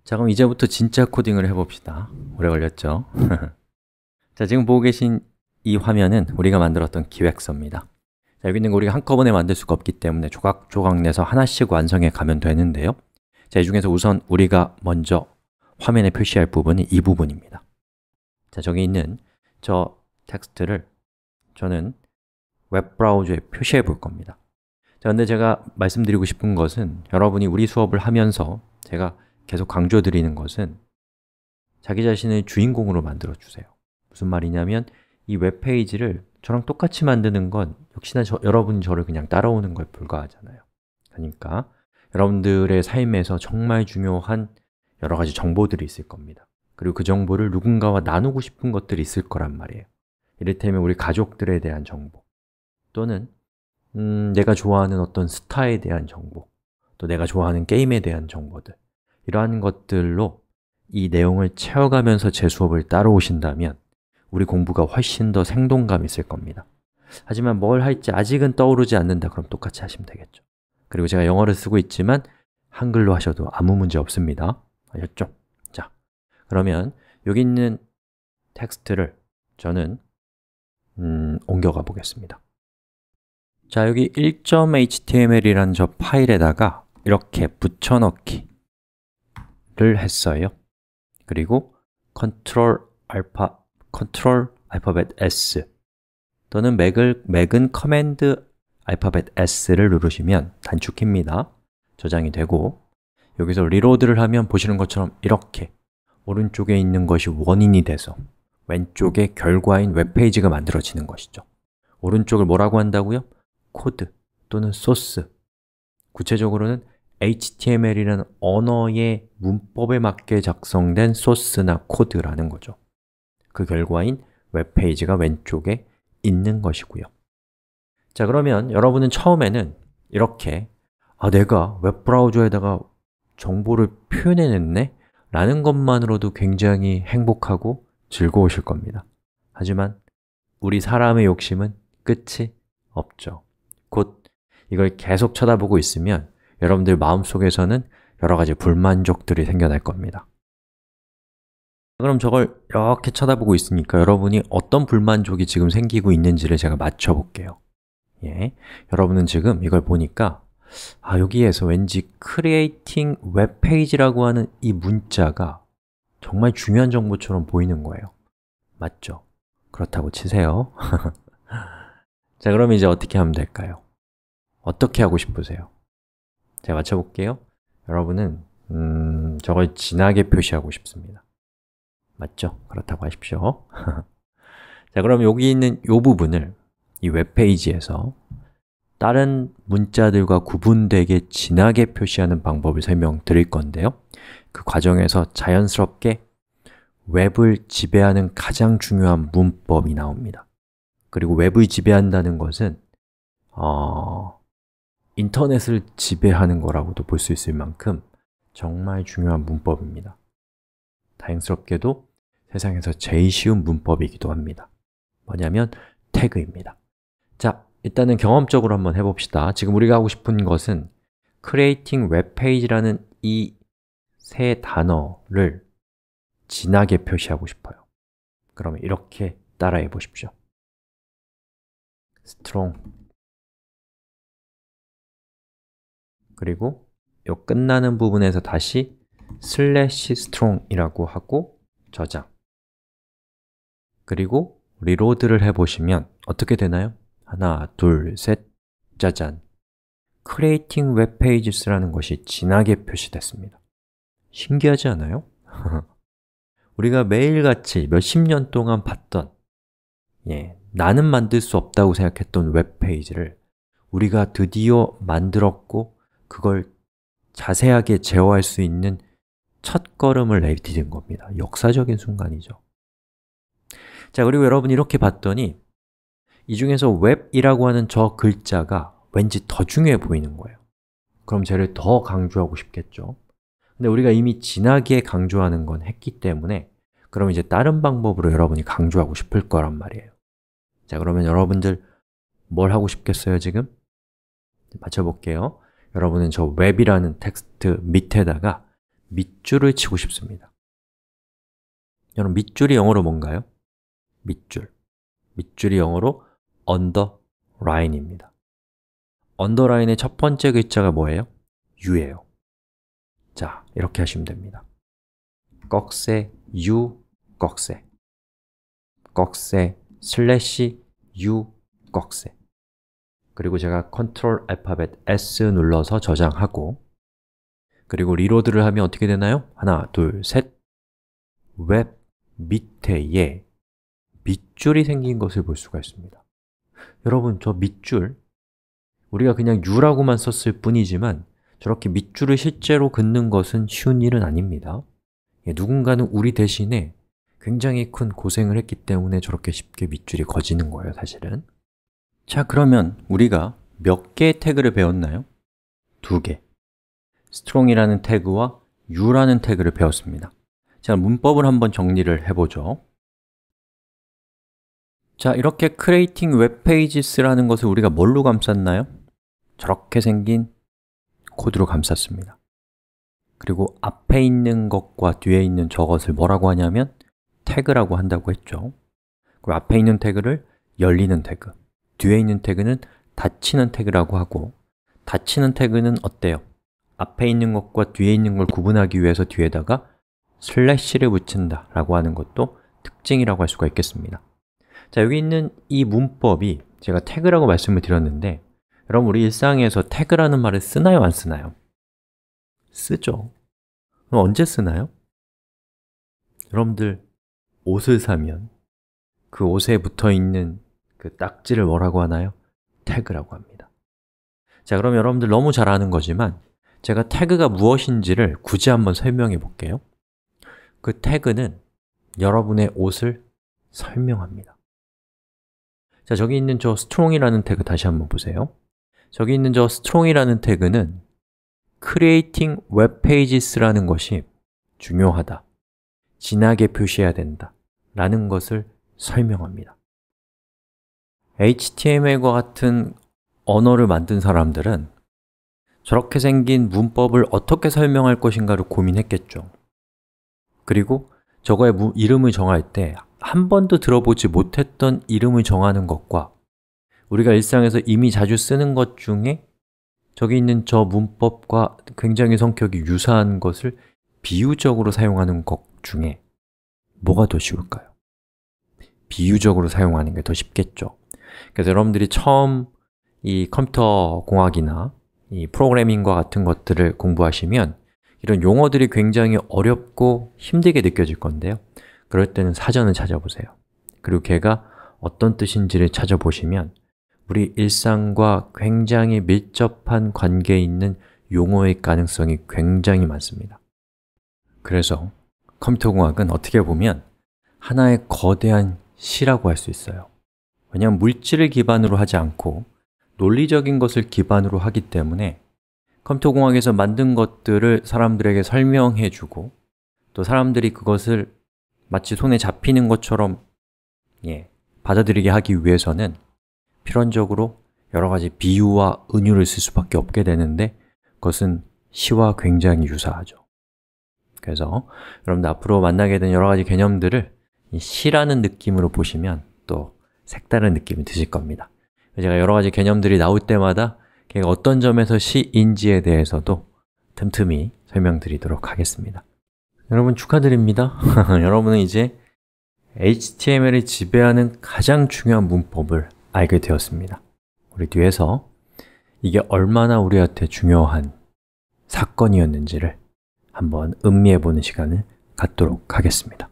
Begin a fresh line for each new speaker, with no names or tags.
자, 그럼 이제부터 진짜 코딩을 해봅시다. 오래 걸렸죠? 자, 지금 보고 계신 이 화면은 우리가 만들었던 기획서입니다. 자, 여기 있는 거 우리가 한꺼번에 만들 수가 없기 때문에 조각조각 내서 하나씩 완성해 가면 되는데요. 자, 이 중에서 우선 우리가 먼저 화면에 표시할 부분이 이 부분입니다. 자, 저기 있는 저 텍스트를 저는 웹브라우저에 표시해 볼 겁니다. 자, 근데 제가 말씀드리고 싶은 것은 여러분이 우리 수업을 하면서 제가 계속 강조드리는 것은 자기 자신을 주인공으로 만들어 주세요. 무슨 말이냐면 이 웹페이지를 저랑 똑같이 만드는 건 역시나 여러분이 저를 그냥 따라오는 거에 불과하잖아요. 그러니까 여러분들의 삶에서 정말 중요한 여러 가지 정보들이 있을 겁니다. 그리고 그 정보를 누군가와 나누고 싶은 것들이 있을 거란 말이에요. 이를테면 우리 가족들에 대한 정보, 또는 내가 좋아하는 어떤 스타에 대한 정보, 또 내가 좋아하는 게임에 대한 정보들, 이러한 것들로 이 내용을 채워가면서 제 수업을 따라오신다면 우리 공부가 훨씬 더 생동감 있을 겁니다. 하지만 뭘 할지 아직은 떠오르지 않는다, 그럼 똑같이 하시면 되겠죠. 그리고 제가 영어를 쓰고 있지만 한글로 하셔도 아무 문제 없습니다. 아셨죠? 자, 그러면 여기 있는 텍스트를 저는 옮겨가 보겠습니다. 자, 여기 1.html이라는 저 파일에다가 이렇게 붙여넣기를 했어요. 그리고 Ctrl 알파벳 S 또는 맥은 커맨드 알파벳 S를 누르시면 단축키입니다. 저장이 되고, 여기서 리로드를 하면 보시는 것처럼 이렇게 오른쪽에 있는 것이 원인이 돼서 왼쪽에 결과인 웹페이지가 만들어지는 것이죠. 오른쪽을 뭐라고 한다고요? 코드 또는 소스, 구체적으로는 HTML이라는 언어의 문법에 맞게 작성된 소스나 코드라는 거죠. 그 결과인 웹페이지가 왼쪽에 있는 것이고요. 자, 그러면 여러분은 처음에는 이렇게 내가 웹브라우저에다가 정보를 표현해냈네? 라는 것만으로도 굉장히 행복하고 즐거우실 겁니다. 하지만 우리 사람의 욕심은 끝이 없죠. 곧 이걸 계속 쳐다보고 있으면 여러분들 마음속에서는 여러 가지 불만족들이 생겨날 겁니다. 그럼 저걸 이렇게 쳐다보고 있으니까 여러분이 어떤 불만족이 지금 생기고 있는지를 제가 맞춰볼게요. 여러분은 지금 이걸 보니까 여기에서 왠지 Creating Web Page라고 하는 이 문자가 정말 중요한 정보처럼 보이는 거예요. 맞죠? 그렇다고 치세요. 자, 그럼 이제 어떻게 하면 될까요? 어떻게 하고 싶으세요? 제가 맞춰볼게요. 여러분은 저걸 진하게 표시하고 싶습니다. 맞죠? 그렇다고 하십시오. 자, 그럼 여기 있는 이 부분을 이 웹페이지에서 다른 문자들과 구분되게 진하게 표시하는 방법을 설명드릴 건데요. 그 과정에서 자연스럽게 웹을 지배하는 가장 중요한 문법이 나옵니다. 그리고 웹을 지배한다는 것은 인터넷을 지배하는 거라고도 볼 수 있을 만큼 정말 중요한 문법입니다. 다행스럽게도 세상에서 제일 쉬운 문법이기도 합니다. 뭐냐면 태그입니다. 자, 일단은 경험적으로 한번 해봅시다. 지금 우리가 하고 싶은 것은 Creating Web Page라는 이 세 단어를 진하게 표시하고 싶어요. 그러면 이렇게 따라해 보십시오. strong, 그리고 이 끝나는 부분에서 다시 /strong이라고 하고 저장, 그리고 리로드를 해보시면 어떻게 되나요? 하나, 둘, 셋, 짜잔! Creating Web Pages라는 것이 진하게 표시됐습니다. 신기하지 않아요? 우리가 매일같이 몇십 년 동안 봤던 나는 만들 수 없다고 생각했던 웹페이지를 우리가 드디어 만들었고 그걸 자세하게 제어할 수 있는 첫걸음을 내디딘 겁니다. 역사적인 순간이죠. 자, 그리고 여러분이 이렇게 봤더니 이 중에서 웹이라고 하는 저 글자가 왠지 더 중요해 보이는 거예요. 그럼 쟤를 더 강조하고 싶겠죠. 근데 우리가 이미 진하게 강조하는 건 했기 때문에 그럼 이제 다른 방법으로 여러분이 강조하고 싶을 거란 말이에요. 자, 그러면 여러분들 뭘 하고 싶겠어요, 지금? 맞춰볼게요. 여러분은 저 웹이라는 텍스트 밑에다가 밑줄을 치고 싶습니다. 여러분, 밑줄이 영어로 뭔가요? 밑줄. 밑줄이 영어로 underline입니다. underline의 첫 번째 글자가 뭐예요? U예요. 자, 이렇게 하시면 됩니다. 꺽쇠, U, 꺽쇠, 꺽쇠, 슬래시, U, 꺽쇠. 그리고 제가 컨트롤 알파벳 S 눌러서 저장하고, 그리고 리로드를 하면 어떻게 되나요? 하나, 둘, 셋. 웹 밑에에 밑줄이 생긴 것을 볼 수가 있습니다. 여러분, 저 밑줄, 우리가 그냥 U라고만 썼을 뿐이지만 저렇게 밑줄을 실제로 긋는 것은 쉬운 일은 아닙니다. 누군가는 우리 대신에 굉장히 큰 고생을 했기 때문에 저렇게 쉽게 밑줄이 그어지는 거예요, 사실은. 자, 그러면 우리가 몇 개의 태그를 배웠나요? 2개. strong이라는 태그와 u라는 태그를 배웠습니다. 자, 문법을 한번 정리를 해보죠. 자, 이렇게 creating web pages라는 것을 우리가 뭘로 감쌌나요? 저렇게 생긴 코드로 감쌌습니다. 그리고 앞에 있는 것과 뒤에 있는 저것을 뭐라고 하냐면 태그라고 한다고 했죠. 그리고 앞에 있는 태그를 열리는 태그, 뒤에 있는 태그는 닫히는 태그라고 하고, 닫히는 태그는 어때요? 앞에 있는 것과 뒤에 있는 걸 구분하기 위해서 뒤에다가 슬래시를 붙인다 라고 하는 것도 특징이라고 할 수가 있겠습니다. 자, 여기 있는 이 문법이 제가 태그라고 말씀을 드렸는데, 여러분, 우리 일상에서 태그라는 말을 쓰나요, 안 쓰나요? 쓰죠. 그럼 언제 쓰나요? 여러분들, 옷을 사면 그 옷에 붙어있는 그 딱지를 뭐라고 하나요? 태그라고 합니다. 자, 그럼 여러분들 너무 잘 아는 거지만 제가 태그가 무엇인지를 굳이 한번 설명해 볼게요. 그 태그는 여러분의 옷을 설명합니다. 자, 저기 있는 저 strong이라는 태그 다시 한번 보세요. 저기 있는 저 strong이라는 태그는 creating web pages라는 것이 중요하다, 진하게 표시해야 된다 라는 것을 설명합니다. HTML과 같은 언어를 만든 사람들은 저렇게 생긴 문법을 어떻게 설명할 것인가를 고민했겠죠. 그리고 저거의 이름을 정할 때 한 번도 들어보지 못했던 이름을 정하는 것과 우리가 일상에서 이미 자주 쓰는 것 중에 저기 있는 저 문법과 굉장히 성격이 유사한 것을 비유적으로 사용하는 것 중에 뭐가 더 쉬울까요? 비유적으로 사용하는 게 더 쉽겠죠. 그래서 여러분들이 처음 이 컴퓨터 공학이나 이 프로그래밍과 같은 것들을 공부하시면 이런 용어들이 굉장히 어렵고 힘들게 느껴질 건데요. 그럴 때는 사전을 찾아보세요. 그리고 걔가 어떤 뜻인지를 찾아보시면 우리 일상과 굉장히 밀접한 관계에 있는 용어의 가능성이 굉장히 많습니다. 그래서 컴퓨터 공학은 어떻게 보면 하나의 거대한 시라고 할 수 있어요. 왜냐하면 물질을 기반으로 하지 않고 논리적인 것을 기반으로 하기 때문에 컴퓨터 공학에서 만든 것들을 사람들에게 설명해 주고 또 사람들이 그것을 마치 손에 잡히는 것처럼 받아들이게 하기 위해서는 필연적으로 여러 가지 비유와 은유를 쓸 수밖에 없게 되는데 그것은 시와 굉장히 유사하죠. 그래서 여러분들 앞으로 만나게 된 여러 가지 개념들을 이 시라는 느낌으로 보시면 또 색다른 느낌이 드실 겁니다. 제가 여러 가지 개념들이 나올 때마다 걔가 어떤 점에서 시인지에 대해서도 틈틈이 설명드리도록 하겠습니다. 여러분 축하드립니다. 여러분은 이제 HTML이 지배하는 가장 중요한 문법을 알게 되었습니다. 우리 뒤에서 이게 얼마나 우리한테 중요한 사건이었는지를 한번 음미해보는 시간을 갖도록 하겠습니다.